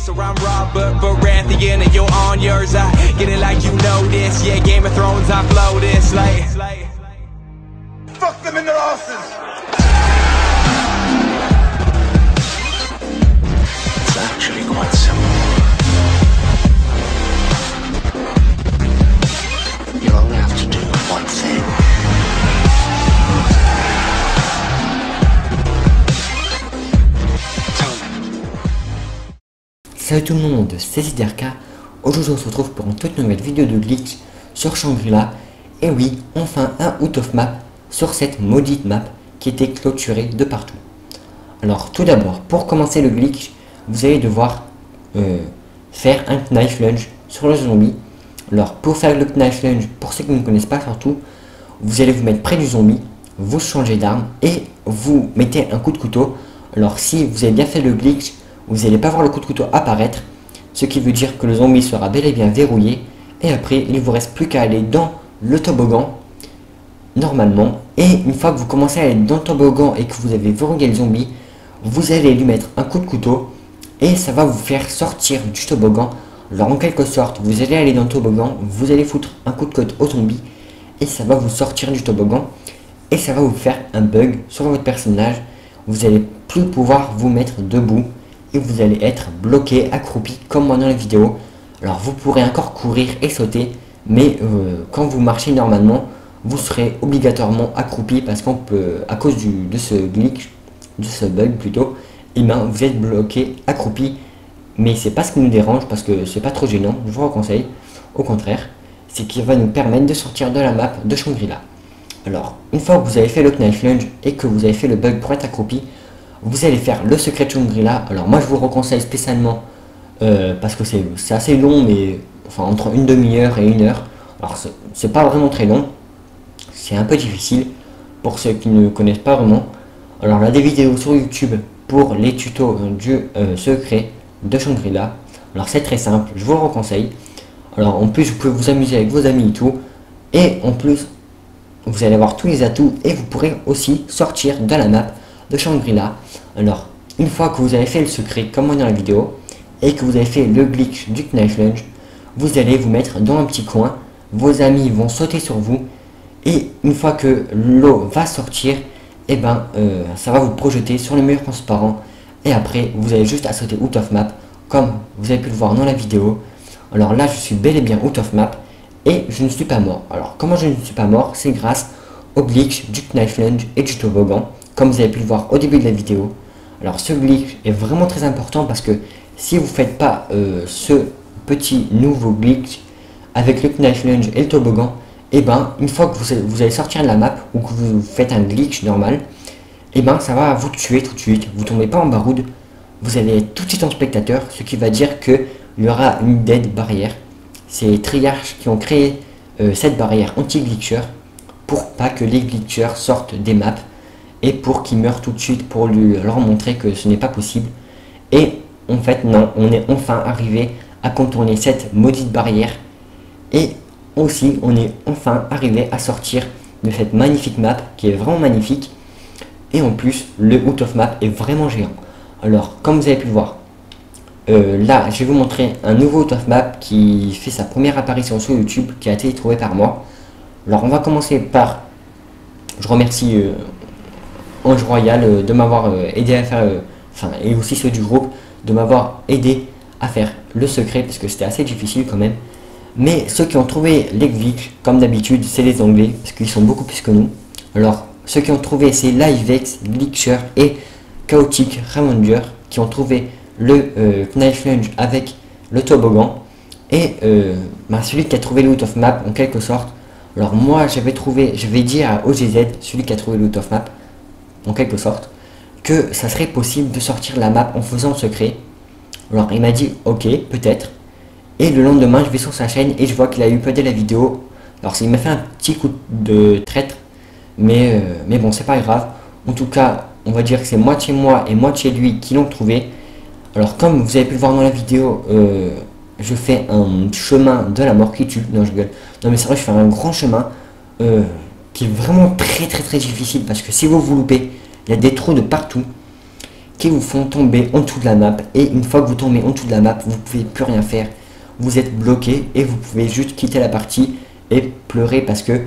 So I'm Robert Baratheon and you're on yours. I get it like you know this. Yeah, Game of Thrones, I blow this like fuck them in their asses. It's actually quite simple. You only have to do one thing. Salut tout le monde, c'est Ziderka. Aujourd'hui on se retrouve pour une toute nouvelle vidéo de glitch sur Shangri-La. Et oui, enfin un out of map sur cette maudite map qui était clôturée de partout. Alors tout d'abord, pour commencer le glitch, vous allez devoir faire un knife lunge sur le zombie. Alors pour faire le knife lunge, pour ceux qui ne connaissent pas surtout, vous allez vous mettre près du zombie, vous changez d'arme et vous mettez un coup de couteau. Alors si vous avez bien fait le glitch, vous n'allez pas voir le coup de couteau apparaître, ce qui veut dire que le zombie sera bel et bien verrouillé. Et après, il ne vous reste plus qu'à aller dans le toboggan, normalement. Et une fois que vous commencez à aller dans le toboggan et que vous avez verrouillé le zombie, vous allez lui mettre un coup de couteau et ça va vous faire sortir du toboggan. Alors en quelque sorte, vous allez aller dans le toboggan, vous allez foutre un coup de couteau au zombie et ça va vous sortir du toboggan. Et ça va vous faire un bug sur votre personnage. Vous n'allez plus pouvoir vous mettre debout. Et vous allez être bloqué, accroupi comme moi dans la vidéo. Alors vous pourrez encore courir et sauter, mais quand vous marchez normalement, vous serez obligatoirement accroupi parce qu'on peut, à cause de ce glitch, de ce bug plutôt, et ben vous êtes bloqué, accroupi. Mais c'est pas ce qui nous dérange parce que c'est pas trop gênant, je vous conseille. Au contraire, c'est qui va nous permettre de sortir de la map de Shangri-La. Alors une fois que vous avez fait le knife lunge et que vous avez fait le bug pour être accroupi, vous allez faire le secret de Shangri-La. Alors moi je vous le conseille spécialement parce que c'est assez long, mais enfin entre une demi-heure et une heure. Alors c'est pas vraiment très long, c'est un peu difficile pour ceux qui ne connaissent pas vraiment. Alors là des vidéos sur YouTube pour les tutos du secret de Shangri-La. Alors c'est très simple, je vous le conseille. Alors en plus vous pouvez vous amuser avec vos amis et tout, et en plus vous allez avoir tous les atouts et vous pourrez aussi sortir de la map de Shangri-La. Alors une fois que vous avez fait le secret comme dans la vidéo et que vous avez fait le glitch du knife lunge, vous allez vous mettre dans un petit coin, vos amis vont sauter sur vous et une fois que l'eau va sortir, et ben ça va vous projeter sur le mur transparent et après vous avez juste à sauter out of map comme vous avez pu le voir dans la vidéo. Alors là je suis bel et bien out of map et je ne suis pas mort. Alors comment je ne suis pas mort? C'est grâce au glitch du knife lunge et du toboggan, comme vous avez pu le voir au début de la vidéo. Alors ce glitch est vraiment très important parce que si vous ne faites pas ce petit nouveau glitch avec le knife lunge et le toboggan, et ben une fois que vous allez sortir de la map ou que vous faites un glitch normal, et ben ça va vous tuer tout de suite. Vous tombez pas en baroude, vous allez être tout de suite en spectateur, ce qui va dire que il y aura une dead barrière. C'est Triarch qui ont créé cette barrière anti-glitcher pour pas que les glitchers sortent des maps et pour qu'ils meurent tout de suite, pour leur montrer que ce n'est pas possible. Et en fait non, on est enfin arrivé à contourner cette maudite barrière et aussi on est enfin arrivé à sortir de cette magnifique map qui est vraiment magnifique. Et en plus le out of map est vraiment géant. Alors comme vous avez pu le voir, là je vais vous montrer un nouveau out of map qui fait sa première apparition sur YouTube, qui a été trouvé par moi. Alors on va commencer par, je remercie Ange Royal de m'avoir aidé à faire, et aussi ceux du groupe de m'avoir aidé à faire le secret parce que c'était assez difficile quand même. Mais ceux qui ont trouvé les glitch comme d'habitude c'est les Anglais parce qu'ils sont beaucoup plus que nous. Alors ceux qui ont trouvé c'est Livex, Glitcher et Chaotic Ravager qui ont trouvé le knife lunge avec le toboggan. Et celui qui a trouvé le out of map en quelque sorte. Alors moi j'avais dit à OGZ, celui qui a trouvé le out of map en quelque sorte, que ça serait possible de sortir la map en faisant le secret. Alors il m'a dit ok peut-être. Et le lendemain je vais sur sa chaîne et je vois qu'il a uploadé la vidéo. Alors il m'a fait un petit coup de traître, mais bon c'est pas grave. En tout cas on va dire que c'est moitié moi et moitié lui qui l'ont trouvé. Alors comme vous avez pu le voir dans la vidéo, je fais un chemin de la mort qui tue. Non je gueule. Non mais c'est vrai, je fais un grand chemin qui est vraiment très difficile parce que si vous vous loupez, il y a des trous de partout. qui vous font tomber en dessous de la map. Et une fois que vous tombez en dessous de la map, vous ne pouvez plus rien faire. Vous êtes bloqué et vous pouvez juste quitter la partie et pleurer parce que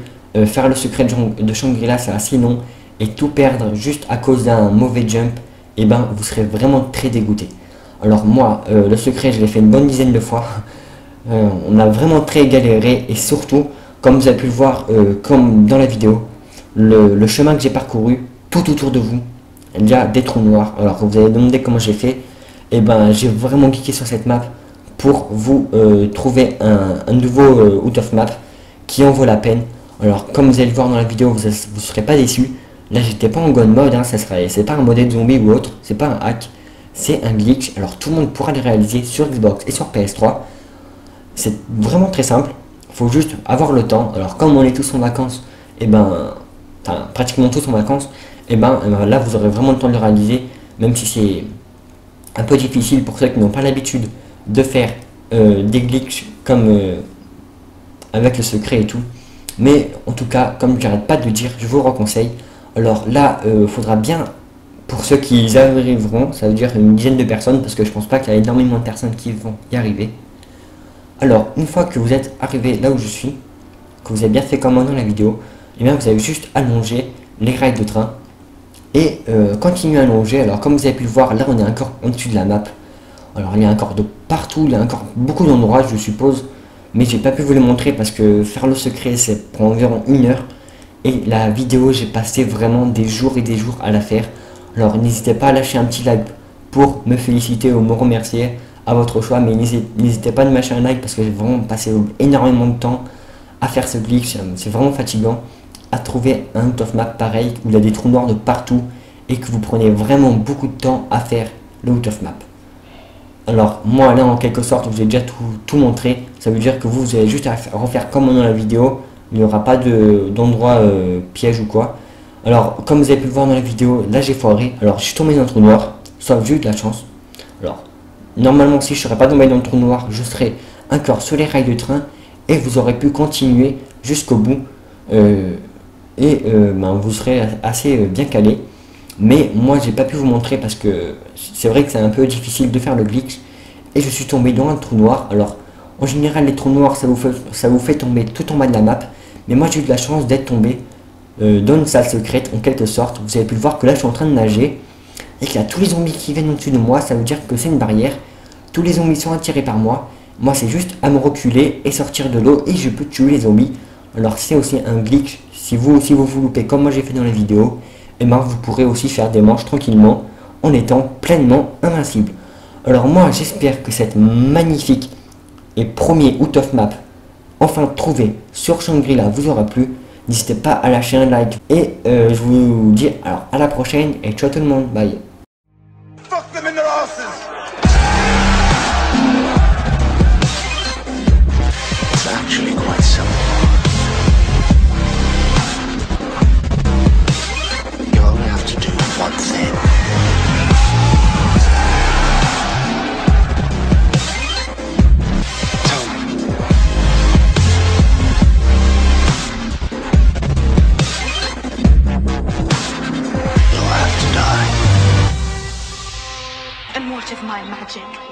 faire le secret de Shangri-La c'est assez long et tout perdre juste à cause d'un mauvais jump, et ben vous serez vraiment très dégoûté. Alors moi, le secret je l'ai fait une bonne dizaine de fois. On a vraiment très galéré et surtout, comme vous avez pu le voir comme dans la vidéo, le chemin que j'ai parcouru, tout autour de vous, il y a des trous noirs. Alors vous allez demander comment j'ai fait, et ben j'ai vraiment cliqué sur cette map pour vous trouver un nouveau out of map qui en vaut la peine. Alors comme vous allez le voir dans la vidéo, vous ne serez pas déçus. Là j'étais pas en god mode, hein, c'est pas un modèle zombie ou autre, c'est pas un hack, c'est un glitch. Alors tout le monde pourra le réaliser sur Xbox et sur PS3. C'est vraiment très simple, faut juste avoir le temps. Alors comme on est tous en vacances, et ben enfin pratiquement tous en vacances, et ben là vous aurez vraiment le temps de le réaliser, même si c'est un peu difficile pour ceux qui n'ont pas l'habitude de faire des glitches comme avec le secret et tout. Mais en tout cas, comme j'arrête pas de le dire, je vous le reconseille. Alors là, faudra bien, pour ceux qui y arriveront, ça veut dire une dizaine de personnes, parce que je pense pas qu'il y a énormément de personnes qui vont y arriver. Alors, une fois que vous êtes arrivé là où je suis, que vous avez bien fait comme dans la vidéo, et bien vous avez juste allongé les rails de train et continuer à allonger. Alors comme vous avez pu le voir, là on est encore au-dessus de la map. Alors il y a encore de partout, il y a encore beaucoup d'endroits je suppose, mais j'ai pas pu vous les montrer parce que faire le secret c'est pour environ 1 heure. Et la vidéo j'ai passé vraiment des jours et des jours à la faire. Alors n'hésitez pas à lâcher un petit like pour me féliciter ou me remercier à votre choix, mais n'hésitez pas à me lâcher un like parce que j'ai vraiment passé énormément de temps à faire ce glitch. C'est vraiment fatigant à trouver un out of map pareil où il y a des trous noirs de partout et que vous prenez vraiment beaucoup de temps à faire le out of map. Alors moi là en quelque sorte je vous ai déjà tout montré, ça veut dire que vous avez juste à refaire comme dans la vidéo, il n'y aura pas d'endroit piège ou quoi. Alors comme vous avez pu le voir dans la vidéo, là j'ai foiré, alors je suis tombé dans le trou noir, sauf j'ai eu de la chance. Alors normalement si je ne serais pas tombé dans le trou noir, je serais encore sur les rails de train et vous aurez pu continuer jusqu'au bout ben, vous serez assez bien calé. Mais moi j'ai pas pu vous montrer parce que c'est vrai que c'est un peu difficile de faire le glitch et je suis tombé dans un trou noir. Alors en général les trous noirs ça vous fait tomber tout en bas de la map, mais moi j'ai eu de la chance d'être tombé dans une salle secrète en quelque sorte. Vous avez pu le voir que là je suis en train de nager et qu'il y a tous les zombies qui viennent au-dessus de moi, ça veut dire que c'est une barrière, tous les zombies sont attirés par moi, moi c'est juste à me reculer et sortir de l'eau et je peux tuer les zombies. Alors c'est aussi un glitch, si vous vous loupez comme moi j'ai fait dans la vidéo, et ben vous pourrez aussi faire des manches tranquillement en étant pleinement invincible. Alors moi j'espère que cette magnifique et premier out of map enfin trouvé sur Shangri-La vous aura plu. N'hésitez pas à lâcher un like et je vous dis alors à la prochaine et ciao tout le monde, bye. Fuck them in their asses. It's actually quite simple. You only have to do one thing. Tell me. You'll have to die. And what of my magic?